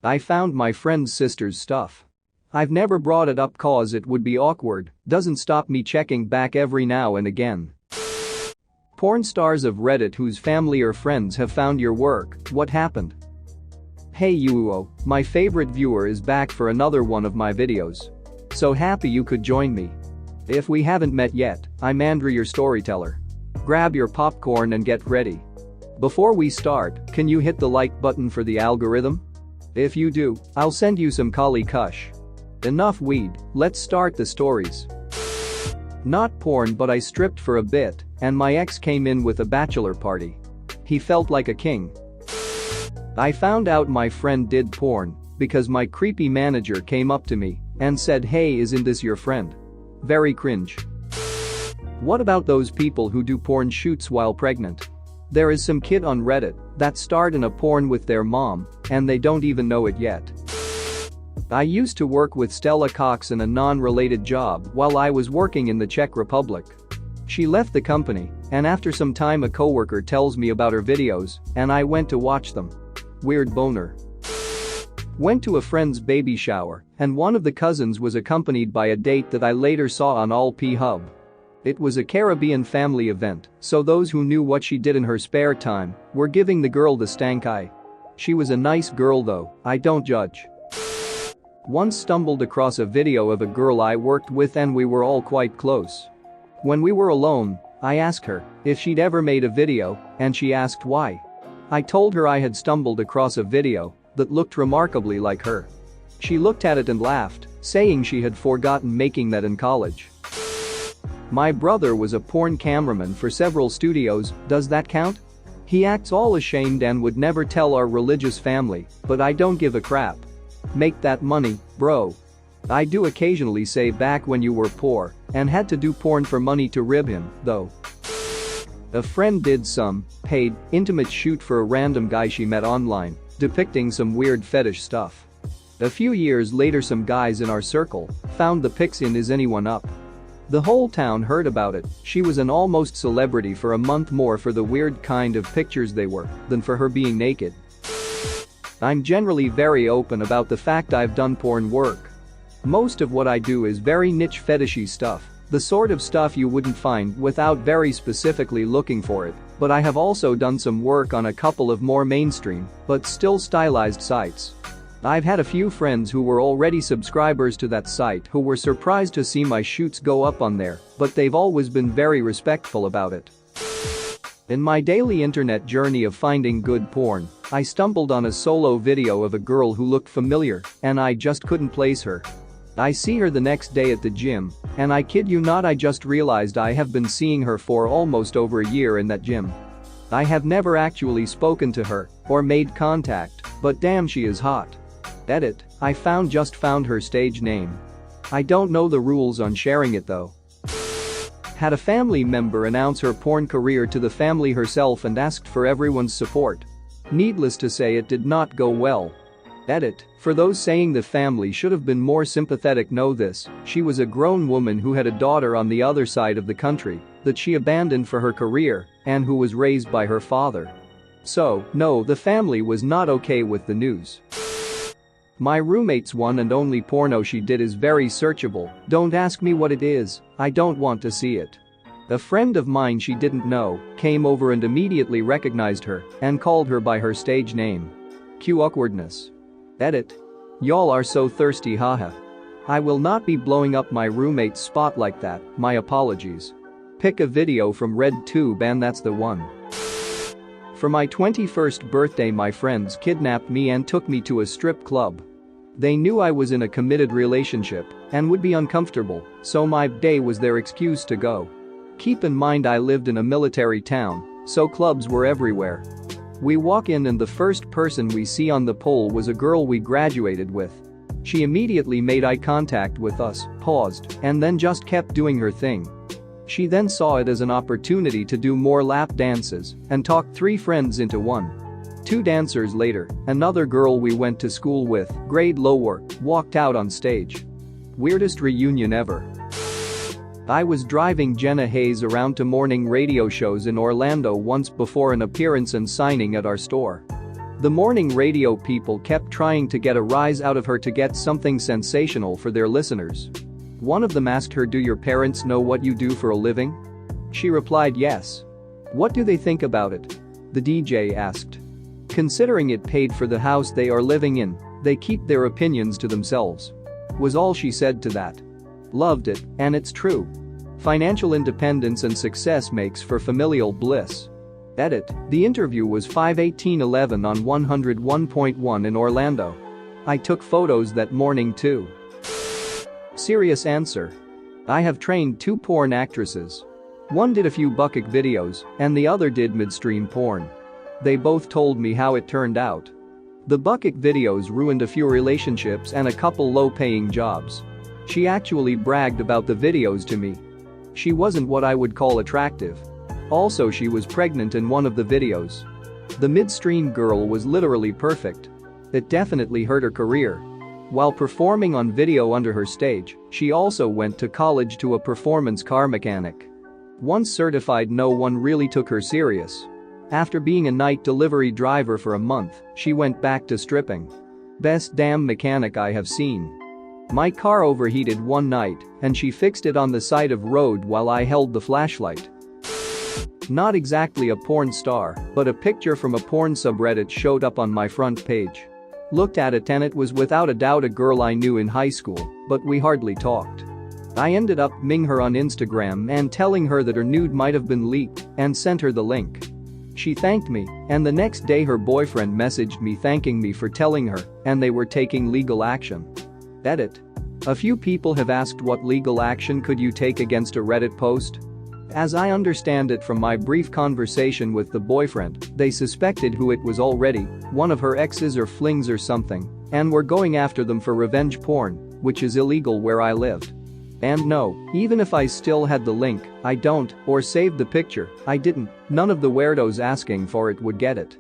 I found my friend's sister's stuff. I've never brought it up cause it would be awkward, doesn't stop me checking back every now and again. Porn stars of Reddit whose family or friends have found your work, what happened? Hey Yuo, my favorite viewer is back for another one of my videos. So happy you could join me. If we haven't met yet, I'm Andrew your storyteller. Grab your popcorn and get ready. Before we start, can you hit the like button for the algorithm? If you do, I'll send you some Kali Kush. Enough weed, let's start the stories. Not porn but I stripped for a bit, and my ex came in with a bachelor party. He felt like a king. I found out my friend did porn because my creepy manager came up to me and said, "Hey, isn't this your friend?" Very cringe. What about those people who do porn shoots while pregnant? There is some kid on Reddit that starred in a porn with their mom and they don't even know it yet. I used to work with Stella Cox in a non-related job while I was working in the Czech Republic. She left the company, and after some time a coworker tells me about her videos, and I went to watch them. Weird boner. Went to a friend's baby shower, and one of the cousins was accompanied by a date that I later saw on All-P-Hub. It was a Caribbean family event, so those who knew what she did in her spare time were giving the girl the stank eye. She was a nice girl though, I don't judge. Once stumbled across a video of a girl I worked with and we were all quite close. When we were alone, I asked her if she'd ever made a video, and she asked why. I told her I had stumbled across a video that looked remarkably like her. She looked at it and laughed, saying she had forgotten making that in college. My brother was a porn cameraman for several studios, does that count? He acts all ashamed and would never tell our religious family, but I don't give a crap. Make that money, bro. I do occasionally say back when you were poor and had to do porn for money to rib him, though. A friend did some paid, intimate shoot for a random guy she met online, depicting some weird fetish stuff. A few years later some guys in our circle found the pics in Is Anyone Up? The whole town heard about it. She was an almost celebrity for a month more for the weird kind of pictures they were than for her being naked. I'm generally very open about the fact I've done porn work. Most of what I do is very niche fetishy stuff, the sort of stuff you wouldn't find without very specifically looking for it, but I have also done some work on a couple of more mainstream, but still stylized sites. I've had a few friends who were already subscribers to that site who were surprised to see my shoots go up on there, but they've always been very respectful about it. In my daily internet journey of finding good porn, I stumbled on a solo video of a girl who looked familiar, and I just couldn't place her. I see her the next day at the gym, and I kid you not I just realized I have been seeing her for almost over a year in that gym. I have never actually spoken to her or made contact, but damn she is hot. Edit, I just found her stage name. I don't know the rules on sharing it though. Had a family member announce her porn career to the family herself and asked for everyone's support. Needless to say it did not go well. Edit, for those saying the family should have been more sympathetic know this, she was a grown woman who had a daughter on the other side of the country that she abandoned for her career and who was raised by her father. So, no, the family was not okay with the news. My roommate's one and only porno she did is very searchable, don't ask me what it is, I don't want to see it. A friend of mine she didn't know came over and immediately recognized her and called her by her stage name. Cue awkwardness. Edit. Y'all are so thirsty haha. I will not be blowing up my roommate's spot like that, my apologies. Pick a video from RedTube and that's the one. For my 21st birthday my friends kidnapped me and took me to a strip club. They knew I was in a committed relationship and would be uncomfortable, so my day was their excuse to go. Keep in mind I lived in a military town, so clubs were everywhere. We walk in and the first person we see on the pole was a girl we graduated with. She immediately made eye contact with us, paused, and then just kept doing her thing. She then saw it as an opportunity to do more lap dances and talked 3 friends into one. 2 dancers later, another girl we went to school with, grade lower, walked out on stage. Weirdest reunion ever. I was driving Jenna Hayes around to morning radio shows in Orlando once before an appearance and signing at our store. The morning radio people kept trying to get a rise out of her to get something sensational for their listeners. One of them asked her, "Do your parents know what you do for a living?" She replied, "Yes." "What do they think about it?" the DJ asked. "Considering it paid for the house they are living in, they keep their opinions to themselves," was all she said to that. Loved it, and it's true. Financial independence and success makes for familial bliss. Edit. The interview was 5/18/11 on 101.1 in Orlando. I took photos that morning too. Serious answer. I have trained 2 porn actresses. One did a few bucket videos, and the other did midstream porn. They both told me how it turned out. The bucket videos ruined a few relationships and a couple low-paying jobs. She actually bragged about the videos to me. She wasn't what I would call attractive. Also, she was pregnant in one of the videos. The midstream girl was literally perfect. It definitely hurt her career. While performing on video under her stage, she also went to college to a performance car mechanic. Once certified, no one really took her serious. After being a night delivery driver for a month, she went back to stripping. Best damn mechanic I have seen. My car overheated one night, and she fixed it on the side of road while I held the flashlight. Not exactly a porn star, but a picture from a porn subreddit showed up on my front page. Looked at it and it was without a doubt a girl I knew in high school, but we hardly talked. I ended up ming her on Instagram and telling her that her nude might have been leaked and sent her the link. She thanked me, and the next day her boyfriend messaged me thanking me for telling her, and they were taking legal action. Edit. A few people have asked what legal action could you take against a Reddit post? As I understand it from my brief conversation with the boyfriend, they suspected who it was already, one of her exes or flings or something, and were going after them for revenge porn, which is illegal where I lived. And no, even if I still had the link, I don't, or saved the picture, I didn't. None of the weirdos asking for it would get it.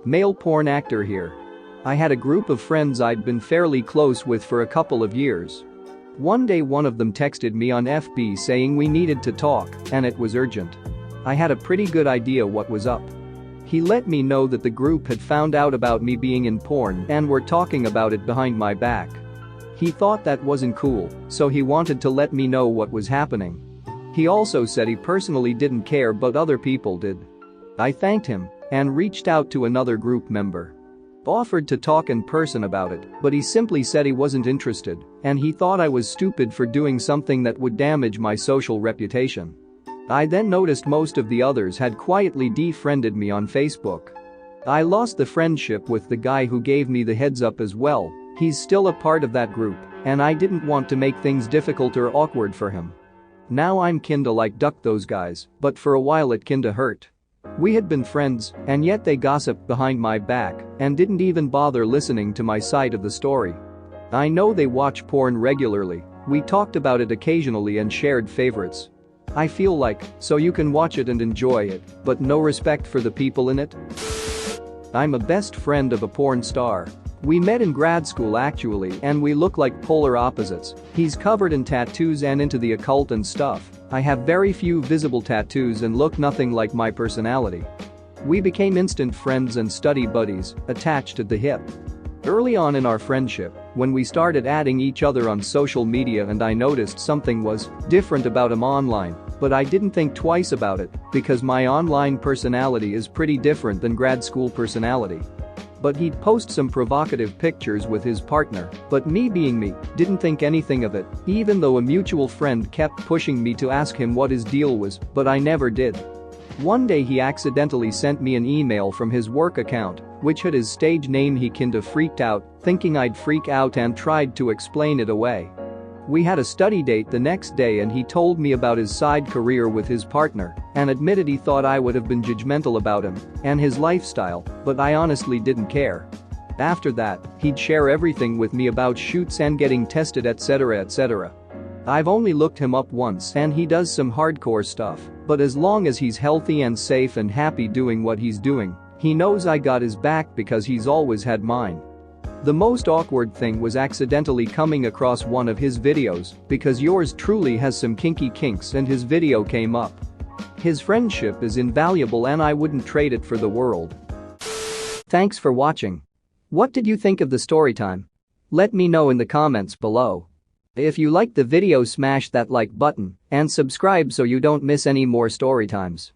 Male porn actor here. I had a group of friends I'd been fairly close with for a couple of years. One day one of them texted me on FB saying we needed to talk, and it was urgent. I had a pretty good idea what was up. He let me know that the group had found out about me being in porn and were talking about it behind my back. He thought that wasn't cool, so he wanted to let me know what was happening. He also said he personally didn't care but other people did. I thanked him and reached out to another group member. Offered to talk in person about it, but he simply said he wasn't interested and he thought I was stupid for doing something that would damage my social reputation. I then noticed most of the others had quietly defriended me on Facebook. I lost the friendship with the guy who gave me the heads up as well. He's still a part of that group, and I didn't want to make things difficult or awkward for him. Now I'm kinda like duck those guys, but for a while it kinda hurt. We had been friends, and yet they gossiped behind my back and didn't even bother listening to my side of the story. I know they watch porn regularly, we talked about it occasionally and shared favorites. I feel like, so you can watch it and enjoy it, but no respect for the people in it? I'm a best friend of a porn star. We met in grad school actually and we look like polar opposites. He's covered in tattoos and into the occult and stuff. I have very few visible tattoos and look nothing like my personality. We became instant friends and study buddies, attached at the hip. Early on in our friendship, when we started adding each other on social media and I noticed something was different about him online, but I didn't think twice about it because my online personality is pretty different than grad school personality. But he'd post some provocative pictures with his partner, but me being me, didn't think anything of it, even though a mutual friend kept pushing me to ask him what his deal was, but I never did. One day he accidentally sent me an email from his work account, which had his stage name. He kinda freaked out, thinking I'd freak out and tried to explain it away. We had a study date the next day and he told me about his side career with his partner and admitted he thought I would have been judgmental about him and his lifestyle, but I honestly didn't care. After that, he'd share everything with me about shoots and getting tested etc. etc. I've only looked him up once and he does some hardcore stuff, but as long as he's healthy and safe and happy doing what he's doing, he knows I got his back because he's always had mine. The most awkward thing was accidentally coming across one of his videos because yours truly has some kinky kinks and his video came up. His friendship is invaluable and I wouldn't trade it for the world. Thanks for watching. What did you think of the story time? Let me know in the comments below. If you liked the video, smash that like button and subscribe so you don't miss any more story times.